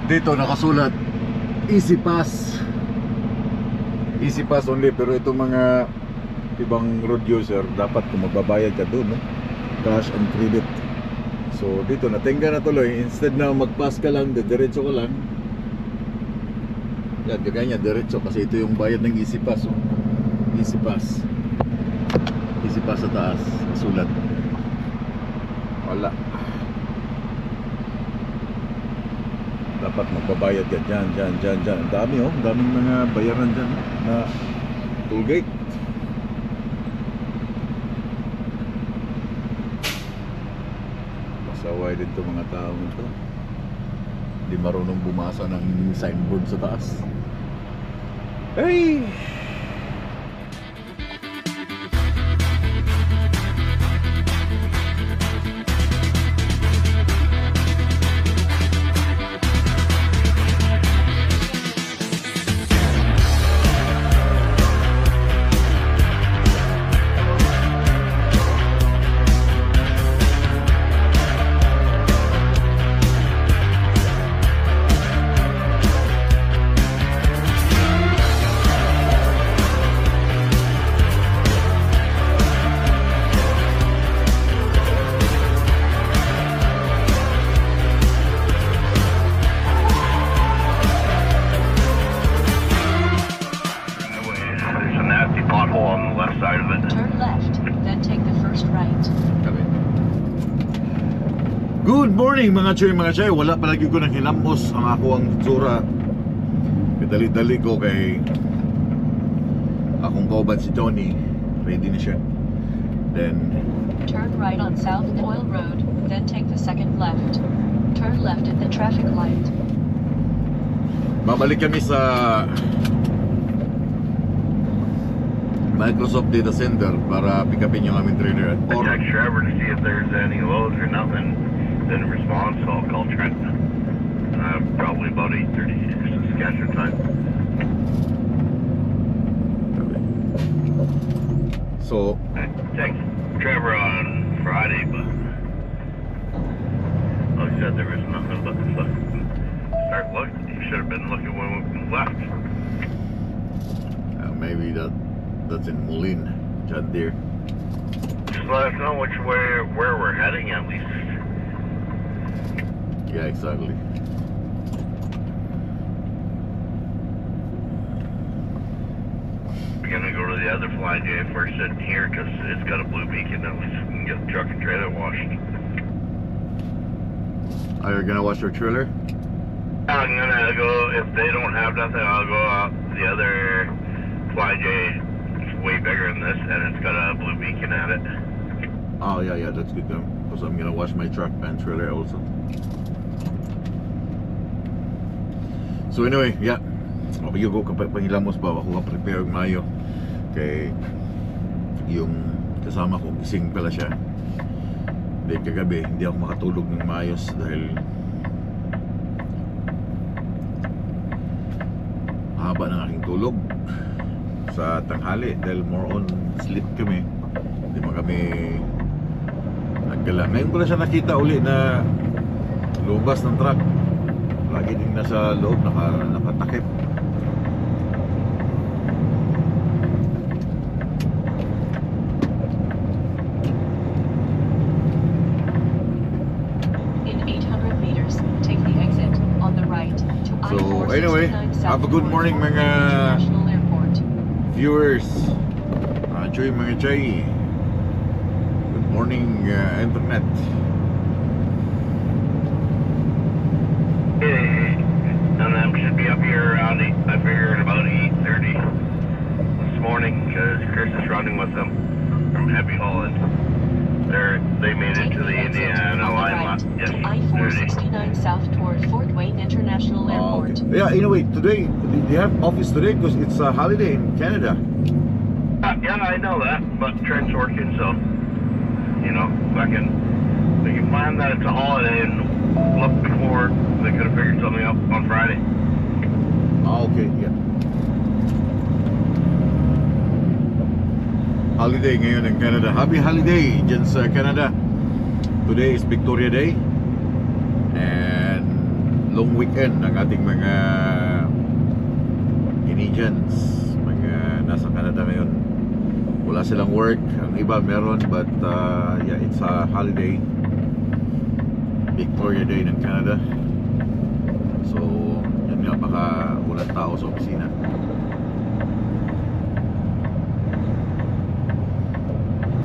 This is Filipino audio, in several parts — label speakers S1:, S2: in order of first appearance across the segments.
S1: Dito nakasulat Easy Pass. Easy Pass only, pero itong mga ibang road user dapat kung magbabayad ka doon, no? Cash and credit. So dito natingga na tuloy, instead na magpass ka lang, diretso ka lang. Yan, kagaya diretso kasi ito yung bayad ng Easy Pass, oh. Easy Pass. Easy Pass sa taas, sulat. Wala. Dapat magbabayad ka dyan. Ang dami, oh. Ang daming mga bayaran dyan, na toll gate. Pasaway din to mga tao nito. Hindi marunong bumasa ng signboard sa taas. Hey! Good morning mga chay, wala palagi ko nang hilamos ang ako ang tsura. Dali-dali ko kay akong kauban si Tony. Ready na siya. Then
S2: turn right on South Oil Road, then take the second left. Turn left at the traffic light.
S1: babalik kami sa Microsoft Data Center para pick upin yung aming trailer at
S3: I text Trevor to see if there's any loads or nothing. Didn't respond, so I'll call Trent. Probably about 8:30 Saskatchewan time.
S1: So
S3: I text Trevor on Friday, but he said there was nothing but the start looking. He should have been looking when we left.
S1: maybe that's in Moline, John Deere.
S3: Just let us know which way where we're heading at least.
S1: Yeah, exactly.
S3: We're gonna go to the other fly J first in here because it's got a blue beacon. At least we can get the truck and trailer washed.
S1: Are you gonna wash your trailer?
S3: I'm gonna go, if they don't have nothing, I'll go out the other fly J. It's way bigger than this and it's got a blue beacon at it.
S1: Oh yeah, that's good then. Because I'm gonna wash my truck and trailer also. So anyway, yeah. Mabayo ko kapag panghilamos pa ako ka-prepare ng mayo. Kay yung kasama ko gising pala siya. Dahil kagabi hindi ako makatulog ng maayos dahil haba ng aking tulog sa tanghali dahil more on sleep kami. Hindi mo kami nagkala. Ngayon ko na siya nakita uli na lumabas ng truck. Lagi din nasa loob nakatakip.
S2: In 800 meters, take the exit on the right to
S1: So anyway, have a good morning mga viewers. Choy mga chay. Good morning internet.
S3: And I should be up here around I figured about 8:30 this morning because Chris is running with them from Heavy Holland. They made it to the Indiana line yesterday.
S2: I-469 south toward Fort Wayne International Airport.
S1: Okay. Yeah, anyway, today they have office today because it's a holiday in Canada.
S3: Yeah, I know that, but Trent's working, so you know, we can plan that it's a holiday and look before they could have figured something out on Friday.
S1: Okay, yeah. Holiday ngayon in Canada. Happy holiday dyan sa Canada. Today is Victoria Day. And long weekend ng ating mga Canadians, mga nasa Canada ngayon. Wala silang work, ang iba meron, but yeah, it's a holiday, Victoria Day ng Canada. So yun nga, baka walang tao sa opisina.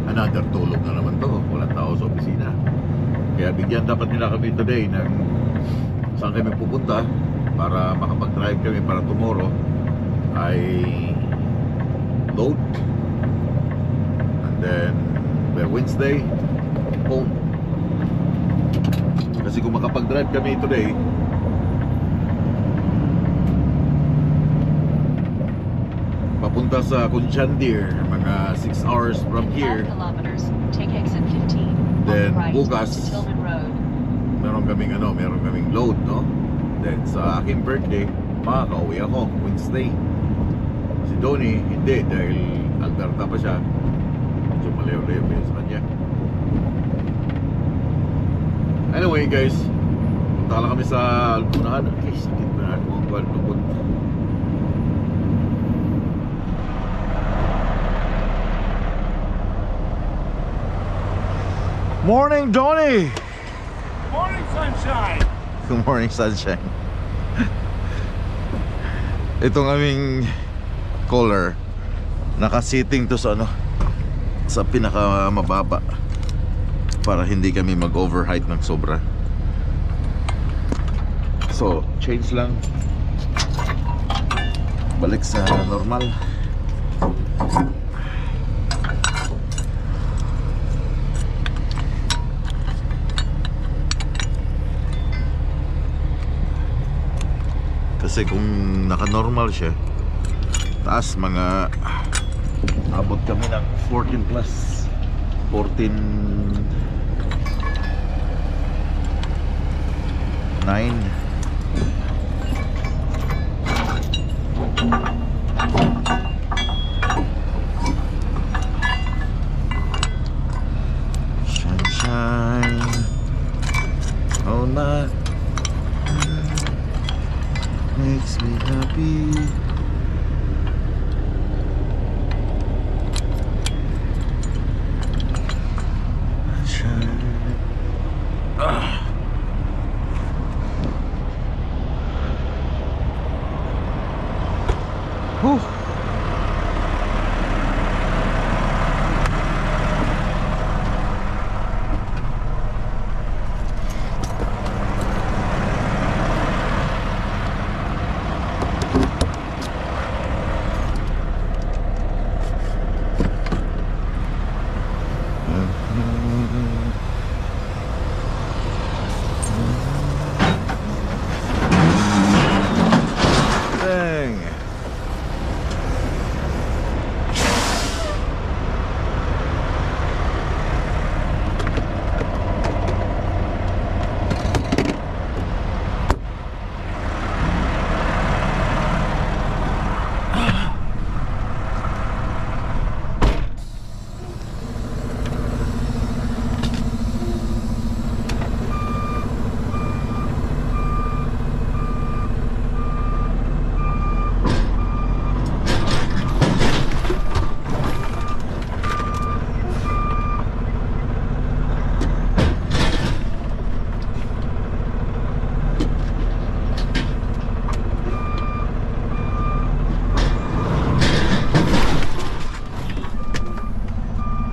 S1: Another tulog na naman to, walang tao sa opisina. Kaya bigyan dapat nila kami today ng saan kami pupunta para makapag-drive kami para tomorrow ay load, and then by Wednesday home. Kasi kung makapag-drive kami today, papunta sa Conchandir, mga 6 hours from
S2: 5
S1: here.
S2: kilometers, take exit 15.
S1: Then,
S2: on the right
S1: bukas,
S2: to Tillman Road.
S1: meron kaming load, no? Then sa aking birthday, makakauwi ako Wednesday. Si Donnie hindi, dahil Alberta pa siya. Medyo malayo-layo pa yun sa kanya. Anyway guys, punta lang kami sa Alpunahan. Ay, sakit na ako ang lupot. Morning, Donnie!
S4: Morning, sunshine!
S1: Good morning, sunshine. Itong aming caller, naka-sitting to sa sa pinakamababa para hindi kami mag-overheight ng sobra. So, change lang. Balik sa normal. Kasi kung naka-normal siya, taas mga abot kami ng 14 plus 14 9. Sunshine all night makes me happy. Whew. Dang.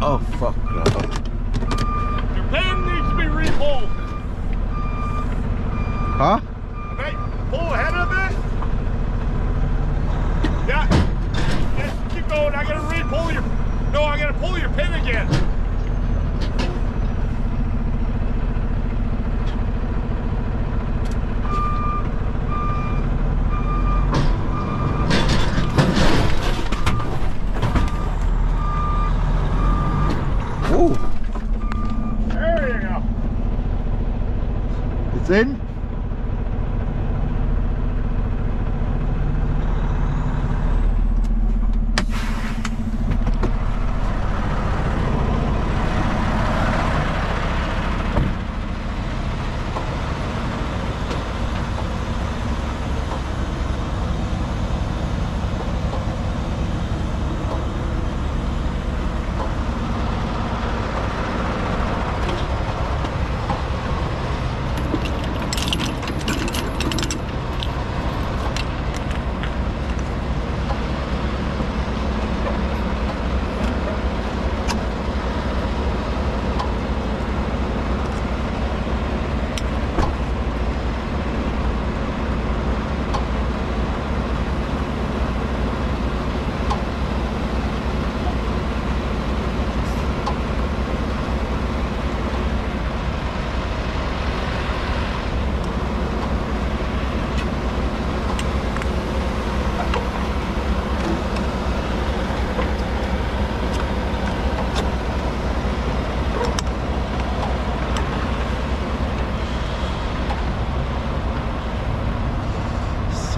S1: Oh fuck.
S4: Your pan needs to be repulled.
S1: Huh?
S4: Okay, pull ahead of it. Yeah. Just keep going. I gotta re-pull your. No, I gotta pull your pin again.
S1: Ooh,
S4: There you go.
S1: it's in.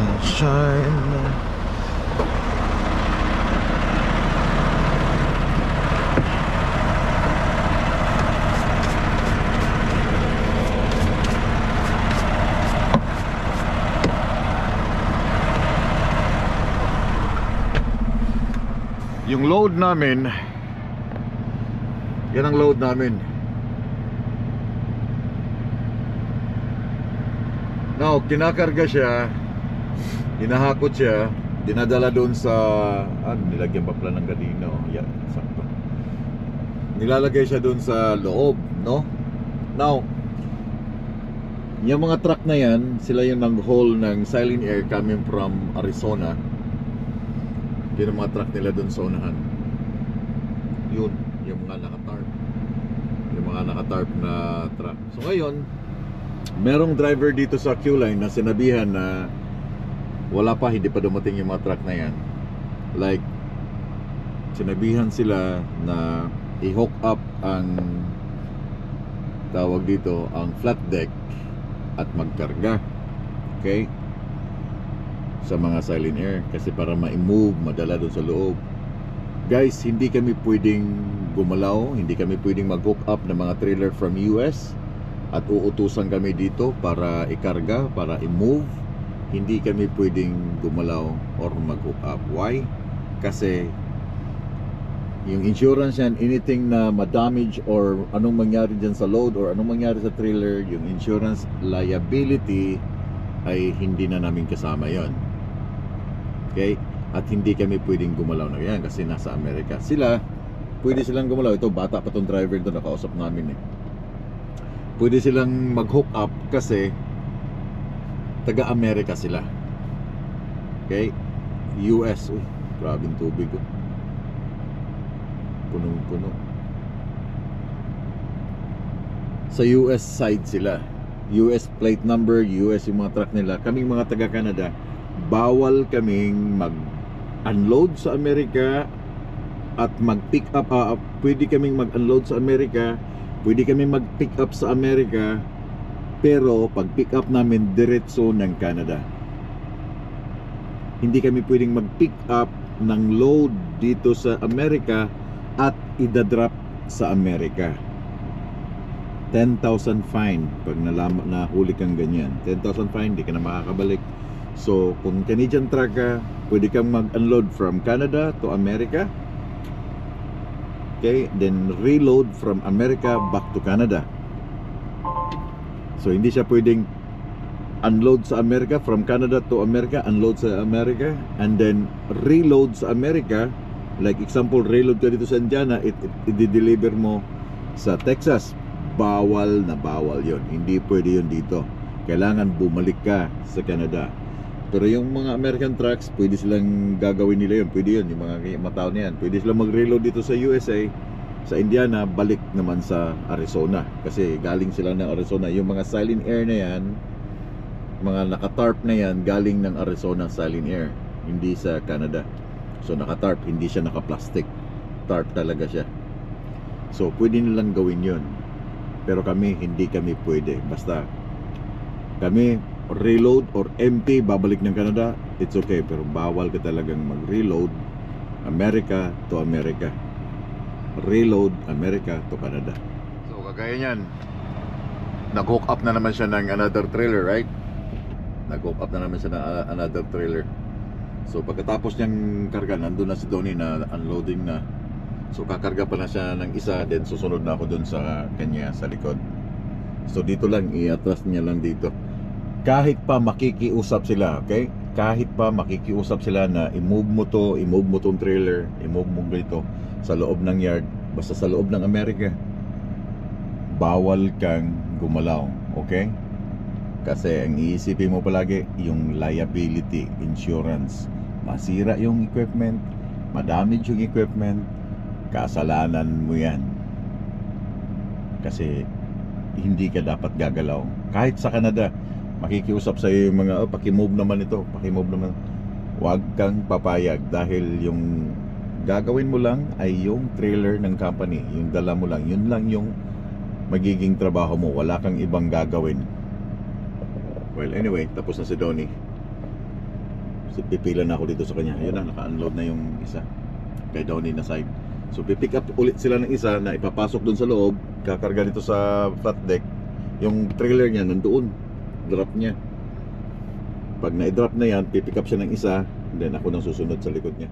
S1: Sunshine. Yung load namin, yan ang load namin. Now, kinakarga siya, hinahakot siya, dinadala doon sa, nilagyan pa pala ng ganino. Yan, sakto. Nilalagay siya doon sa loob, no? Now, yung mga truck na yan, sila yung nag-haul ng Silent Air coming from Arizona. Yun ang mga truck nila doon sa unahan. Yun, yung mga nakatarp. Yung mga nakatarp na truck. So ngayon, merong driver dito sa Q-Line na sinabihan na wala pa, hindi pa dumating yung mga truck na yan. Like, sinabihan sila na i-hook up ang tawag dito, ang flat deck at magkarga. Okay? Sa mga Silent Air kasi para ma-move, madala doon sa loob. Guys, hindi kami pwedeng gumalaw, hindi kami pwedeng mag-hook up ng mga trailer from US at uutusan kami dito para ikarga, para i-move. Hindi kami pwedeng gumalaw or mag-hook up. Why? Kasi yung insurance yan, anything na ma-damage or anong mangyari dyan sa load or anong mangyari sa trailer, yung insurance liability ay hindi na namin kasama yon. Okay? At hindi kami pwedeng gumalaw na yan kasi nasa Amerika. Sila, pwede silang gumalaw. Ito, bata pa tong driver doon, nakausap namin eh. Pwede silang mag-hook up kasi taga-Amerika sila. Okay? US. Uy, grabing tubig oh. Punong-puno. Sa US side sila. US plate number, US yung mga truck nila. Kaming mga taga-Canada, bawal kaming mag-unload sa Amerika at mag-pick up. Pwede kaming mag-unload sa Amerika, pwede kaming mag-pick up sa Amerika, pero pag-pick up namin diretso ng Canada. Hindi kami pwedeng mag-pick up ng load dito sa Amerika at idadrop sa Amerika. 10,000 fine pag nahuli kang ganyan. 10,000 fine, di ka na makakabalik. So kung Canadian truck ka, pwede kang mag-unload from Canada to America. Okay, then reload from America back to Canada. So hindi siya pwedeng unload sa America, from Canada to America, unload sa America, and then reload sa America. Like example, reload ka dito sa Indiana, i-deliver mo sa Texas. Bawal na bawal yon. Hindi pwede yon dito. Kailangan bumalik ka sa Canada. Pero yung mga American trucks, pwede silang gagawin nila yun. Pwede yun, yung mga tao na yan. Pwede silang mag-reload dito sa USA, sa Indiana, balik naman sa Arizona. Kasi galing sila ng Arizona. Yung mga Silent Air na yan, mga nakatarp na yan, galing ng Arizona Silent Air, hindi sa Canada. So nakatarp, hindi siya naka-plastic. Tarp talaga siya. So pwede nilang gawin yun. Pero kami, hindi kami pwede. Basta kami reload or empty, babalik ng Canada, it's okay. Pero bawal ka talagang mag-reload America to America. Reload America to Canada. So kagaya niyan, nag-hook up na naman siya ng another trailer, right? Nag-hook up na naman siya ng another trailer. So pagkatapos niyang karga, nandun na si Donnie na unloading na. So kakarga pa na siya ng isa, then susunod na ako dun sa kanya sa likod. So dito lang, i-atras niya lang dito. Kahit pa makikiusap sila, okay? Kahit pa makikiusap sila na i-move mo tong trailer, i-move mo dito sa loob ng yard, basta sa loob ng Amerika, bawal kang gumalaw, okay? Kasi ang iisipin mo palagi, yung liability insurance. Masira yung equipment, madamage yung equipment, kasalanan mo yan. Kasi hindi ka dapat gagalaw. Kahit sa Canada, makikiusap sa iyo yung mga, paki-move naman ito, paki-move naman. Huwag kang papayag dahil yung gagawin mo lang ay yung trailer ng company, yung dala mo lang, yun lang yung magiging trabaho mo. Wala kang ibang gagawin. Well, anyway, tapos na si Donnie. So, pipila na ako dito sa kanya. Yun na, naka-unload na yung isa kay Donnie na side. So pipick up ulit sila ng isa na ipapasok dun sa loob, kakarga dito sa flat deck. Yung trailer niya nandoon, drop niya. Pag na-drop na yan, pipick up siya ng isa, then ako nang susunod sa likod niya.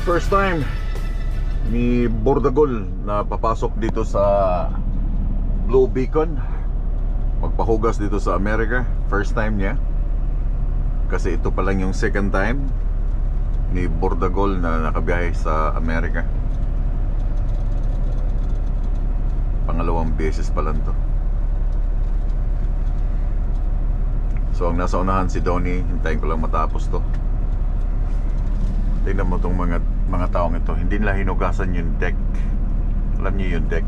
S1: First time ni Bordagol na papasok dito sa Blue Beacon, magpahugas dito sa Amerika. First time niya, kasi ito pa lang yung second time ni Bordagol na nakabiyahe sa Amerika. Pangalawang beses pa lang to. So ang nasa unahan si Donnie, hintayin ko lang matapos to. Tingnan mo tong mga taong ito, hindi nila hinugasan yung deck. Alam niyo yung deck,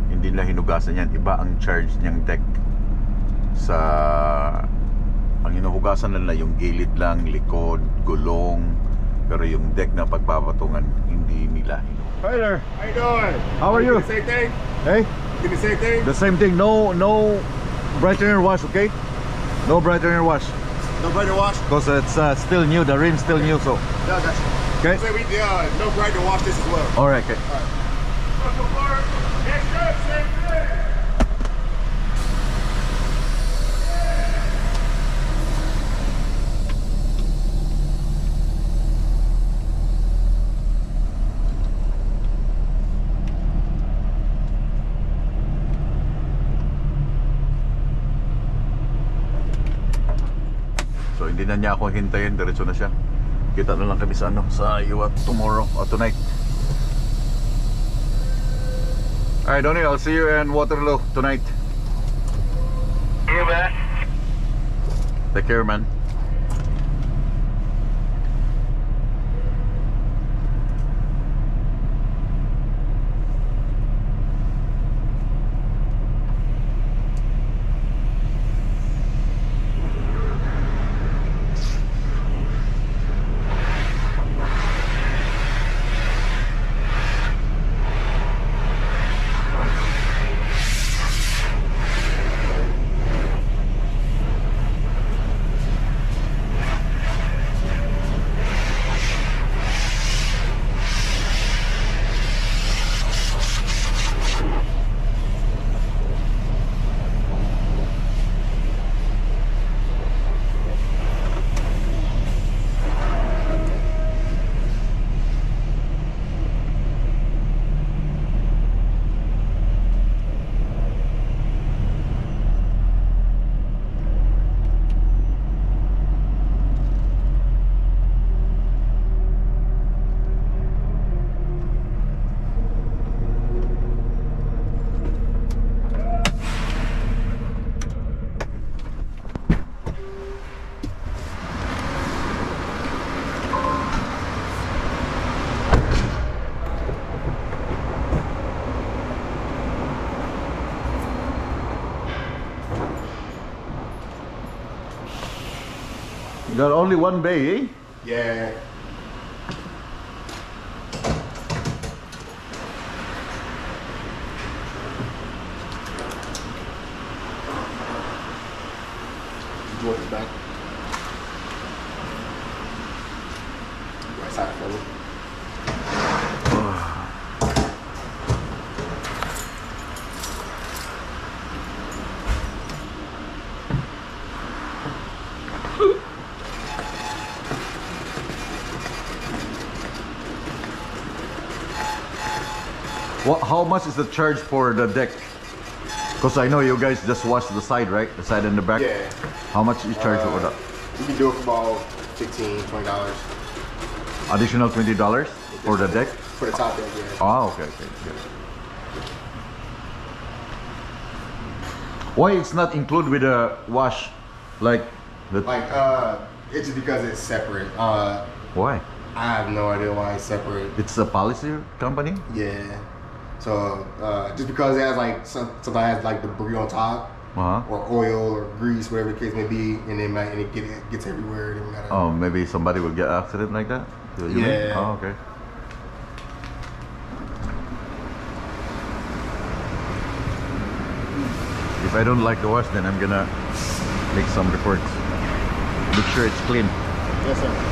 S1: hindi nila hinugasan yan. Iba ang charge niyang deck. Sa ang hinuhugasan nila yung gilid lang, likod, gulong. Pero yung deck na pagpapatungan, hindi nila hinugasan. Hi there.
S4: How you doing?
S1: How are you?
S4: The same thing?
S1: Hey,
S4: Did the same thing?
S1: the same thing. No brightener wash, okay? No brightener wash,
S4: No brighter wash?
S1: because it's still new. The rim's still new, so
S4: No, that's
S1: okay.
S4: So we no brighter wash this as well.
S1: All right, okay.
S4: Same thing.
S1: So hindi na niya ako hintayin, diretso na siya. Kita na lang kami sa sa tomorrow or tonight. Alright, Donnie, I'll see you in Waterloo tonight.
S3: You bet.
S1: Take care, man. Got only one bay, eh?
S5: Yeah. George is back. Right side forward.
S1: What? How much is the charge for the deck? Because I know you guys just wash the side, right? The side and the back.
S5: Yeah.
S1: How much you charge for that?
S5: You can do it for about $15, $20
S1: Additional $20 for the deck?
S5: for the top deck. Yeah.
S1: Oh, okay, okay, okay. Why it's not included with the wash, like the?
S5: Like it's just because it's separate.
S1: Why?
S5: I have no idea why it's separate.
S1: It's a policy company.
S5: Yeah. So just because it has like something has like debris on top, or oil or grease, whatever the case may be, and it gets everywhere. Then we gotta,
S1: Oh, maybe somebody will get accident like that. You mean?
S5: Yeah.
S1: Oh, okay. If I don't like the wash, then I'm gonna make some reports. Make sure it's clean.
S5: Yes, sir.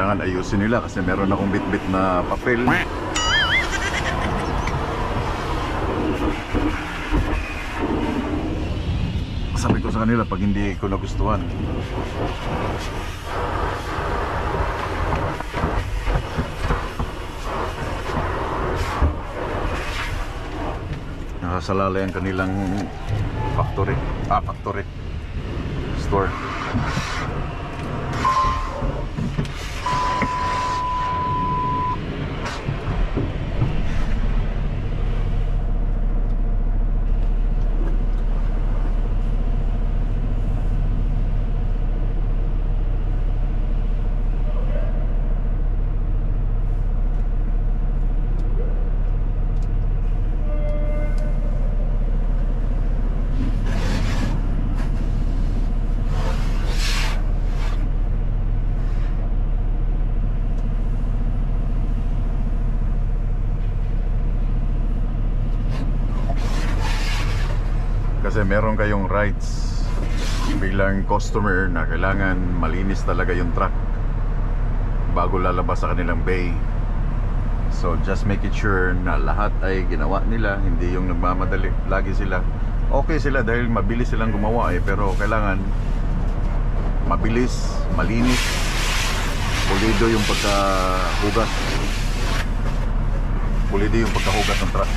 S1: kailangan ayusin nila kasi meron akong bit-bit na papel. Sabi ko sa kanila pag hindi ko nagustuhan, nakasalalay ang kanilang factory store. Kasi meron kayong rights bilang customer na kailangan malinis talaga yung truck bago lalabas sa kanilang bay. So just make it sure na lahat ay ginawa nila, hindi yung nagmamadali. Lagi sila okay sila dahil mabilis silang gumawa pero kailangan mabilis, malinis, pulido yung pagkahugas, pulido yung pagkahugas ng truck.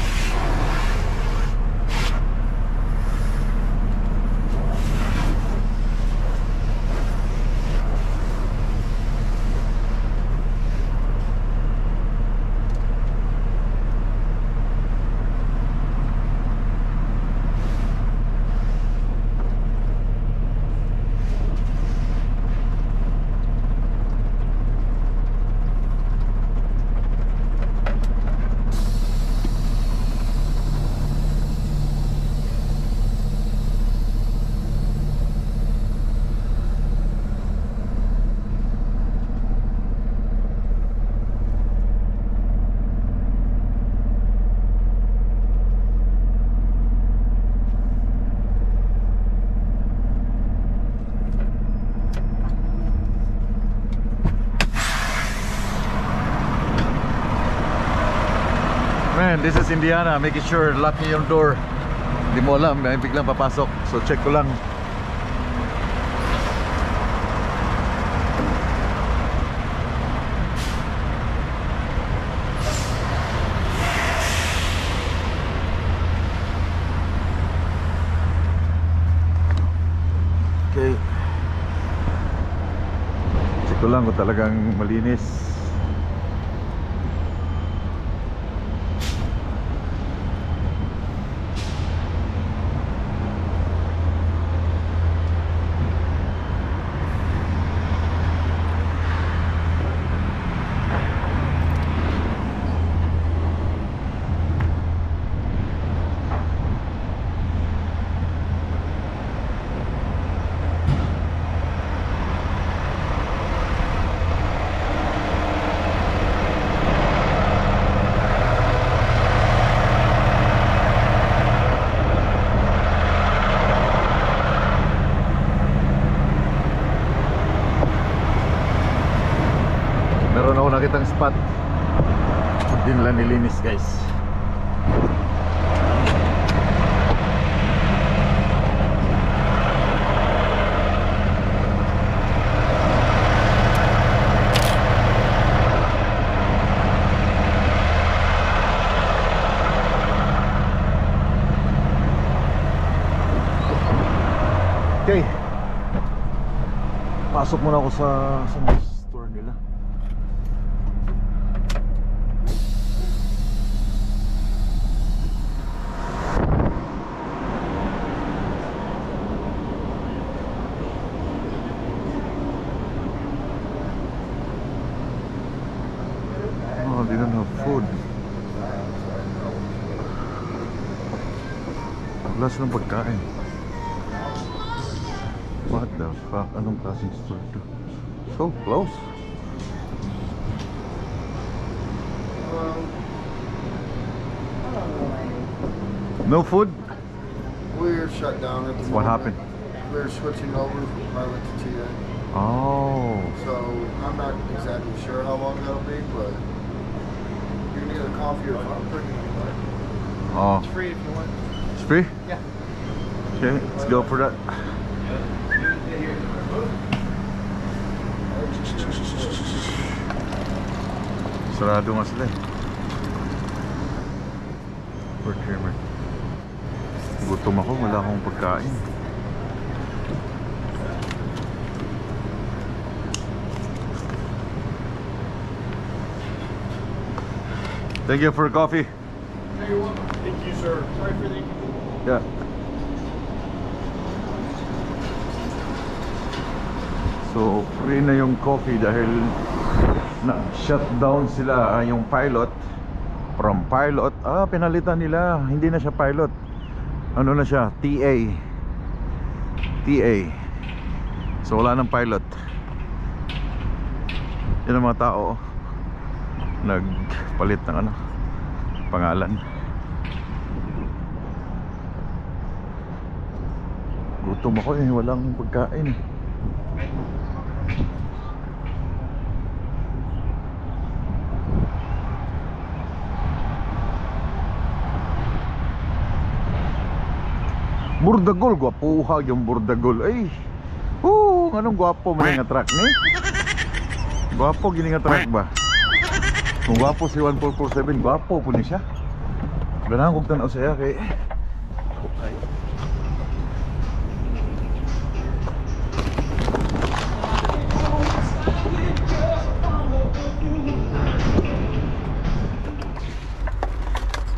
S1: Man, this is Indiana. Making sure lock niyo yung door. Hindi mo alam, may biglang papasok. So check ko lang. Okay. Check ko lang kung talagang malinis. Meron ako nakitang spot, hindi nila nilinis guys. Okay, pasok muna ako sa store nila. Oh, they don't have food. Wala silang pagkain. What the fuck? Anong klaseng store to? So close. No food?
S5: We're shut down at the moment.
S1: What happened?
S5: We're switching over from pilot to TA.
S1: Oh.
S5: So I'm not exactly sure how long that'll be, but you can either coffee or pretty.
S1: Oh.
S5: It's free if you want.
S1: It's free?
S5: Yeah.
S1: Okay, let's go for that. Sarado nga sila eh. Work here, man. Gutom ako, wala akong pagkain. Thank you for coffee.
S4: You're welcome. Thank you, sir. Sorry for the...
S1: Yeah. So, free na yung coffee dahil na-shutdown sila yung pilot. From pilot, pinalitan nila. Hindi na siya pilot. Ano na siya? TA. So, wala nang pilot. Yan ang mga tao nagpalit ng ano, pangalan. Gutom ako eh, walang pagkain eh. Burdagol, gwapuha yung Burdagol. Ay, anong gwapo mo nga truck ni? Gwapo gini nga truck ba? Kung gwapo si 1447, gwapo po ni siya. Ganang kong tanaw siya kay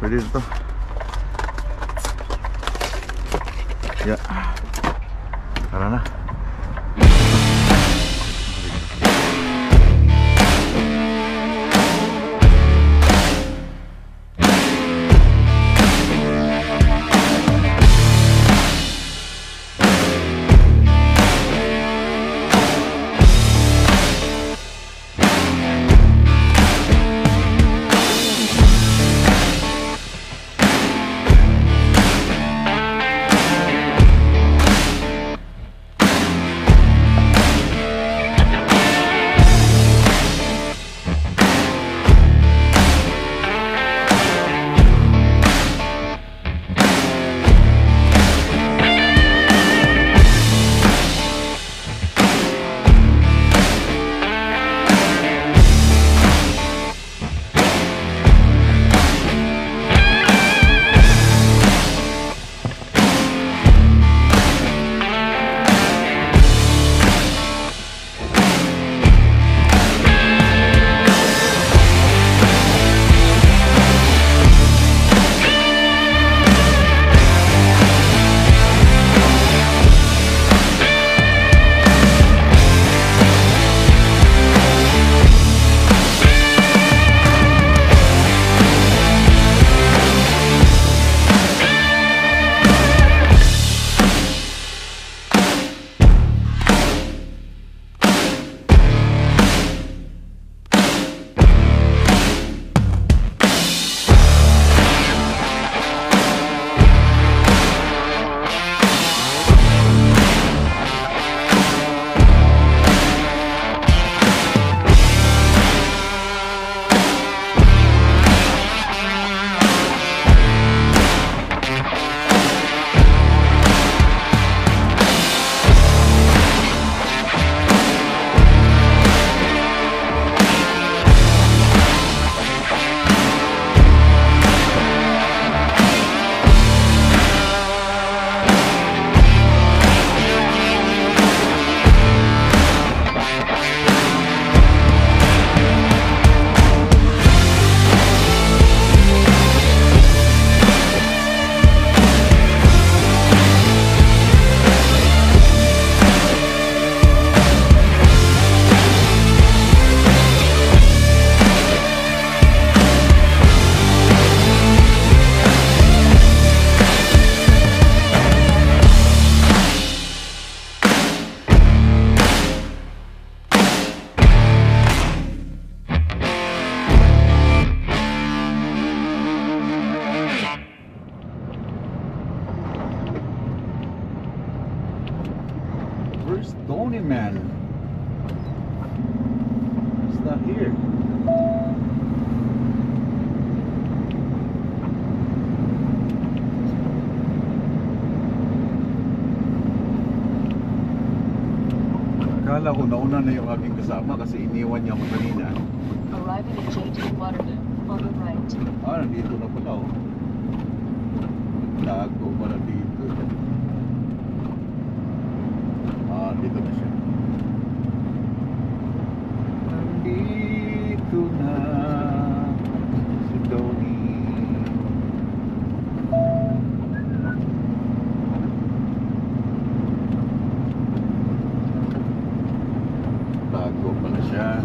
S1: pwede ito. Ya, tara na. Where's Tony, man? akala ko nauna na yung aking kasama kasi iniwan niya ako kanina.
S2: Arriving at JT Waterloo on the right.
S1: Nandito na pala oh. Tago pala dito. Dito na siya. Nandito na si Tony. Tago pala siya.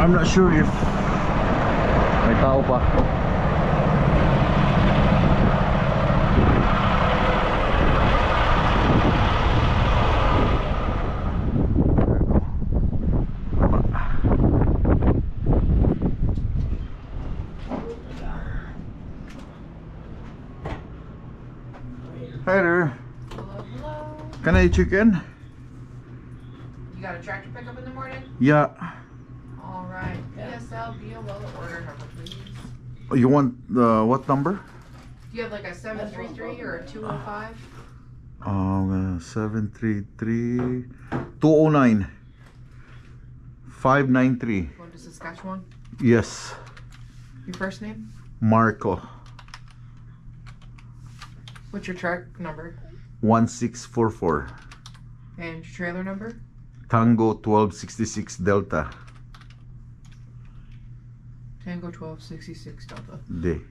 S1: I'm not sure if may tao pa. Hi there.
S6: Hello.
S1: Can I chicken?
S6: You got a tractor pickup in the morning?
S1: Yeah.
S6: All right. PSL BOL order number, please.
S1: You want what number?
S6: Do you have like a 733 or a 205?
S1: 733 209 593.
S6: Want to Saskatchewan?
S1: Yes.
S6: Your first name?
S1: Marco.
S6: What's your truck number?
S1: 1644
S6: And your trailer number?
S1: Tango 1266 Delta
S6: Tango 1266 Delta.
S1: D.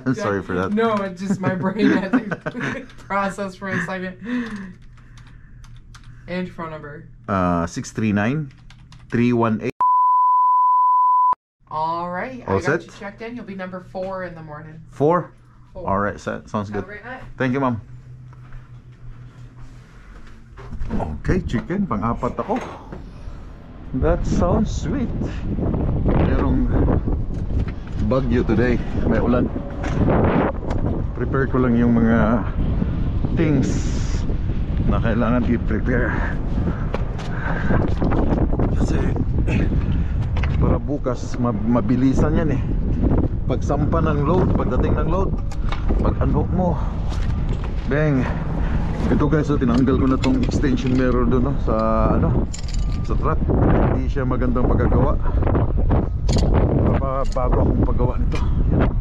S1: I'm sorry for that.
S6: No, it's just my brain had to process for a second. And your phone number?
S1: 639 318.
S6: All right.
S1: All
S6: I got
S1: set?
S6: you checked in. You'll be number 4 in the morning.
S1: 4?
S6: 4.
S1: Alright, sounds
S6: Have
S1: good.
S6: a great night.
S1: Thank you, ma'am. Okay, chicken, pang-apat ako. That sounds sweet. Merong bagyo today. May ulan. Prepare ko lang yung mga things na kailangan i-prepare. Kasi para bukas mabilisan yan eh. Pagsampa ng load, pagdating ng load, pag unhook mo, bang. Ito guys, so tinanggal ko na tong extension mirror doon, no, sa sa truck. Hindi siya magandang pagkagawa. Bago akong paggawa nito. Yan.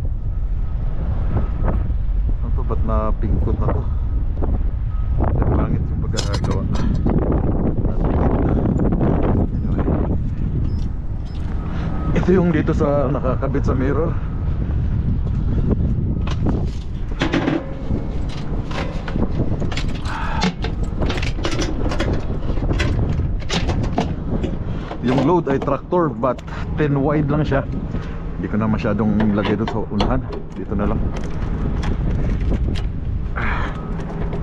S1: Ano to, ba't napingkot na to? Yan, pangit yung pagkagawa. Anyway, ito yung dito sa nakakabit sa mirror. Yung load ay tractor but 10 wide lang siya. Hindi ko na masyadong lagay doon sa unahan. Dito na lang.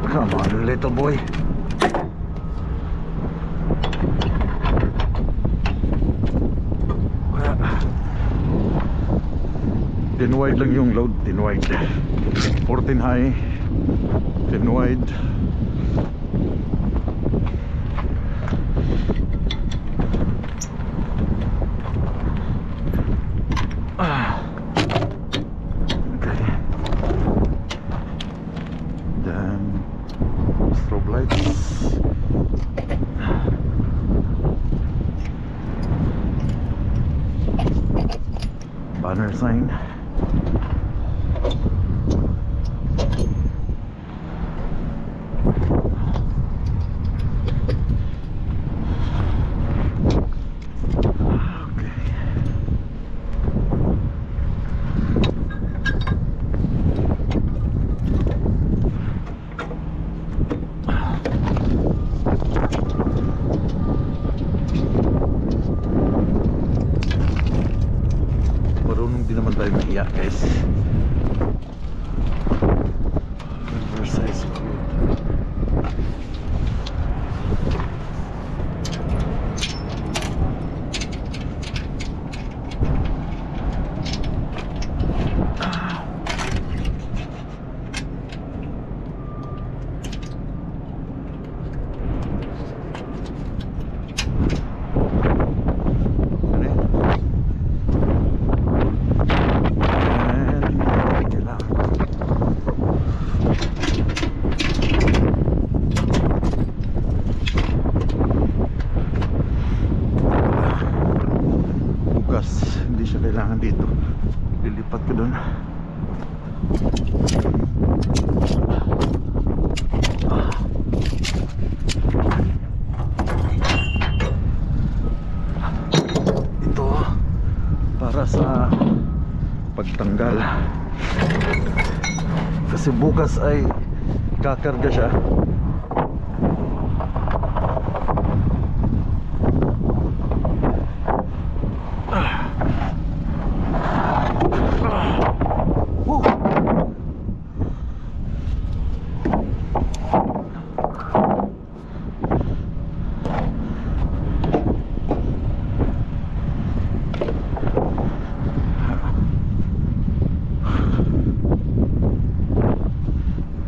S1: Come on little boy. Ten wide lang yung load. 10 wide 14 high 10 wide. sign. Marunong din naman tayo maiyak, guys. Riverside Road. Hindi siya kailangan dito. Lilipat ko doon. Ito para sa pagtanggal, kasi bukas ay kakarga siya.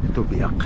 S1: Ito biyak.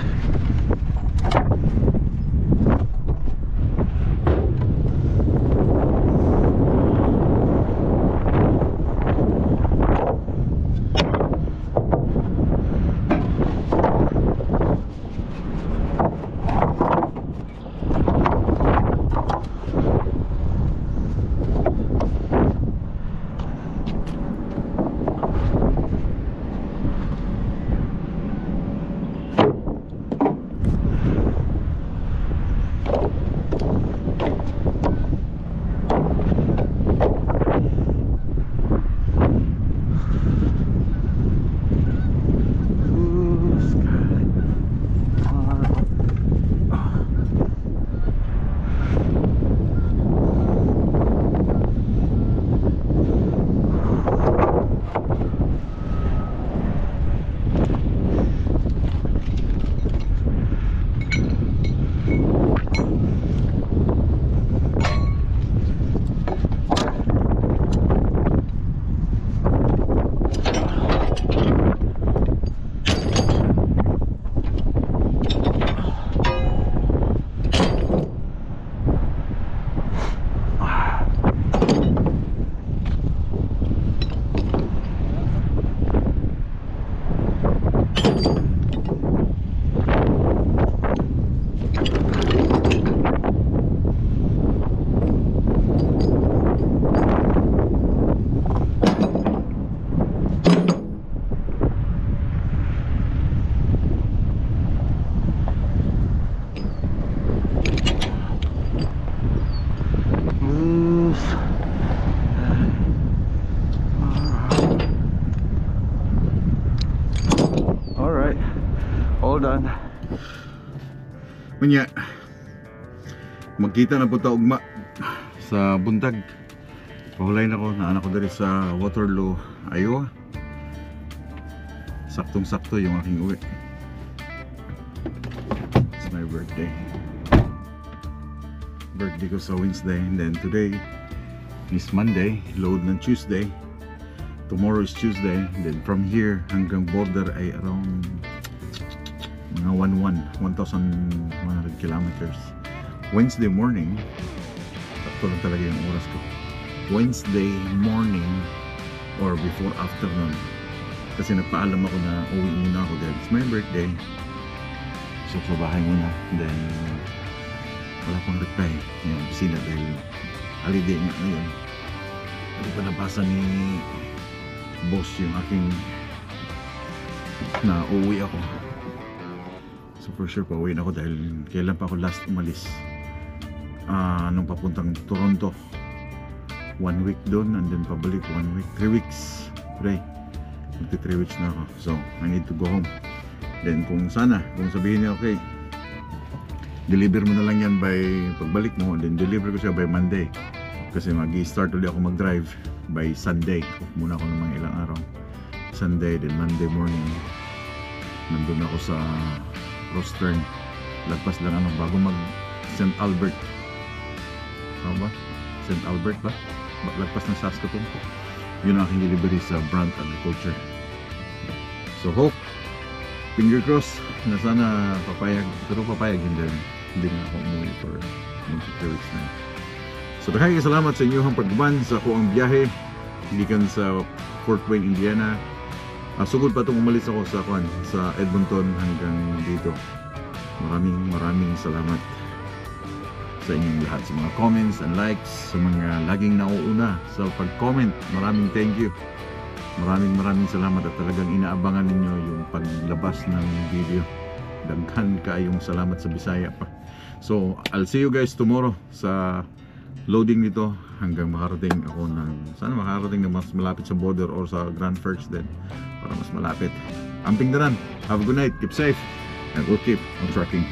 S1: Done. Unya, magkita na po ta ugma sa buntag. Pahulay na ko na anak ko dari sa Waterloo, Iowa. Saktong-sakto yung aking uwi. It's my birthday. Birthday ko sa Wednesday, and then today is Monday, load ng Tuesday. Tomorrow is Tuesday, and then from here hanggang border ay around mga 1,100 kilometers. Wednesday morning, sakto lang talaga yung oras ko. Wednesday morning or before afternoon, kasi nagpaalam ako na uwi muna ako dahil it's my birthday. So sa bahay muna, then wala pang reply yung opisina dahil holiday nga ngayon. Hindi pa nabasa ni boss yung aking na uuwi ako. So for sure pauwi na ako dahil kailan pa ako last umalis, nung papuntang Toronto. 1 week doon and then pabalik 1 week, 3 weeks today. 3 weeks na ako, so I need to go home. Then kung sabihin niya okay, deliver mo na lang yan by pagbalik mo, then deliver ko siya by Monday kasi mag-start ulit ako mag-drive by Sunday. Off muna ako ng mga ilang araw, Sunday, then Monday morning nandun ako sa Rostern. Lagpas lang bago mag St. Albert. Ano ba? St. Albert ba? Lagpas ng Saskatoon. Yun ang aking delivery sa Brant Agriculture. So hope, finger crossed na sana papayag. Pero papayag hindi na ako umuwi for 3 weeks na. So daghang salamat sa inyong pagban sa ako ang biyahe gikan sa Fort Wayne, Indiana. Sugod pa itong umalis ako sa Edmonton hanggang dito. Maraming salamat sa inyong lahat, sa mga comments and likes, sa mga laging nauuna sa pag-comment. Maraming thank you. Maraming salamat at talagang inaabangan ninyo yung paglabas ng video. Daghan kayong salamat sa Bisaya pa. So I'll see you guys tomorrow sa loading nito hanggang makarating ako sana makarating na mas malapit sa border or sa Grand Forks din para mas malapit. Amping daran. Have a good night. Keep safe and we'll keep on trucking.